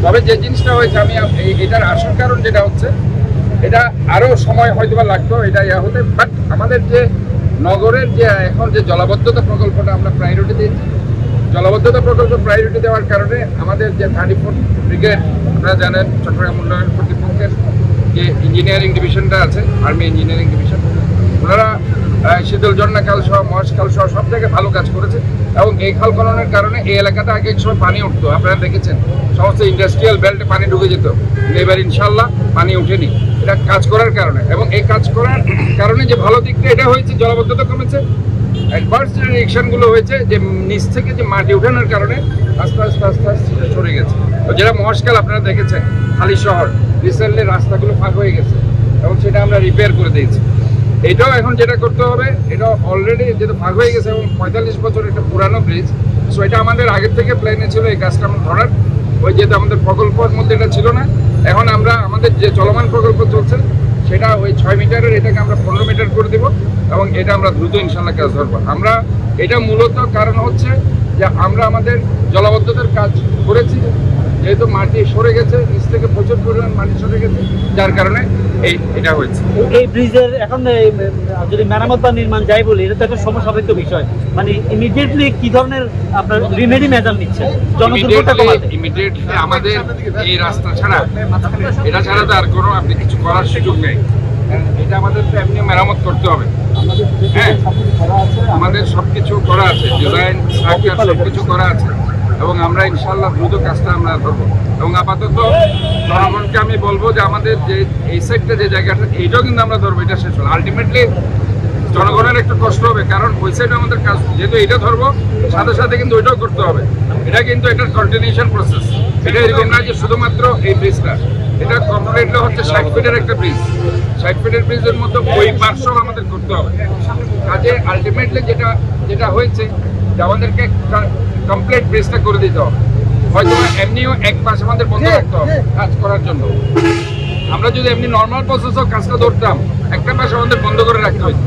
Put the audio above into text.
তবে যে জিনিসটা হয়েছে আমি এটার আসল কারণ যেটা হচ্ছে এটা আরো সময় হয়তো বা লাগতো এটা হতে, বাট আমাদের যে নগরের যে এখন যে জলাবদ্ধতা প্রকল্পটা আমরা প্রায়োরিটি দিয়েছি, জলাবদ্ধতা প্রকল্প প্রায়োরিটি দেওয়ার কারণে আমাদের যে 34 ব্রিগেড আপনারা জানেন চট্টগ্রাম উন্নয়ন কর্তৃপক্ষের যে ইঞ্জিনিয়ারিং ডিভিশনটা আছে, আর্মি ইঞ্জিনিয়ারিং ডিভিশন, ওনারা শীতল ঝর্ণা খাল সহ মহেশ খাল সহ সব জায়গায় ভালো কাজ করেছে। এবং এই খাল খননের কারণে এই এলাকাটা আগে এক সময় পানি উঠতো, আপনারা দেখেছেন সমস্ত ইন্ডাস্ট্রিয়াল বেল্টে পানি ঢুকে যেত, এবার ইনশাল্লাহ পানি উঠেনি। এটা কাজ করার কারণে, এবং এই কাজ করার কারণে যে ভালো দিকটা এটা হয়েছে জলাবদ্ধতা কমেছে, অ্যাডভান্স যে রিয়েকশনগুলো হয়েছে যে নিচ থেকে যে মাটি উঠানোর কারণে আস্তে আস্তে আস্তে আস্তে সরে গেছে। তো যেটা মহেশখাল আপনারা দেখেছেন খালি শহর রিসেন্টলি রাস্তাগুলো ফাঁক হয়ে গেছে এবং সেটা আমরা রিপেয়ার করে দিয়েছি। এটাও এখন যেটা করতে হবে, এটা অলরেডি যেটা ভাগ হয়ে গেছে এবং 45 বছর একটা পুরানো ব্রিজ, সো এটা আমাদের আগের থেকে প্ল্যানে ছিল এই কাজটা আমরা ধরার, ওই যেহেতু আমাদের প্রকল্পের মধ্যে এটা ছিল না। এখন আমরা আমাদের যে চলমান প্রকল্প চলছে সেটা ওই 6 মিটারের এটাকে আমরা 15 মিটার করে দেবো এবং এটা আমরা দ্রুত ইনশাল্লাহ কাজ ধরবো। আমরা এটা মূলত কারণ হচ্ছে যে আমরা আমাদের জলাবদ্ধতার কাজ করেছি, যেহেতু মাটি সরে গেছে, নিচ থেকে প্রচুর পরিমাণ মাটি সরে গেছে, যার কারণে এটা হয়েছে। এই ব্রিজের এখন যদি মেরামত বা নির্মাণ যাই বলি, এটা তো একটা সমসাপেক্ষ বিষয়, মানে ইমিডিয়েটলি কি ধরনের আপনার রিমেডি মেজার নিচ্ছে জনদুর্ভোগটা কমাতে? ইমিডিয়েটলি আমাদের এই রাস্তা ছাড়া, এটা ছাড়া তো আর কোনো আপনি কিছু করার সুযোগ নেই। এটা আমাদের তো এমনি মেরামত করতে হবে। হ্যাঁ, আমাদের সবকিছু করা আছে, ডিজাইন স্ট্রাকচার সবকিছু করা আছে এবং আমরা ইনশাল্লাহ দ্রুত কাজটা আমরা ধরবো। এবং আপাতত জনগণকে আমি বলবো যে আমাদের যে এই সাইডটা যে জায়গাটা এইটাও কিন্তু আমরা ধরবো, এটা শেষ হলো। আলটিমেটলি জনগণের একটু কষ্ট হবে, কারণ ওই সাইডে আমাদের কাজ যেহেতু এটা ধরবো সাথে সাথে কিন্তু ওইটাও করতে হবে। এটা কিন্তু এটার কন্টিনিউশন প্রসেস, এটা এরকম না যে শুধুমাত্র এই ব্রিজটা, এটা কমপ্লিটলি হচ্ছে 60 ফিটের একটা ব্রিজ। 60 ফিটের ব্রিজের মধ্যে ওই পার্শ্ব আমাদের করতে হবে। কাজে আলটিমেটলি যেটা হয়েছে যে আমাদেরকে কমপ্লিট ব্রিজটা করে দিতে হবে। হয়তো এমনিও এক পাশ আমাদের বন্ধ রাখতে হবে কাজ করার জন্য। আমরা যদি এমনি নর্মাল প্রসেসও কাজটা ধরতাম, একটা পাশ আমাদের বন্ধ করে রাখতে হতো।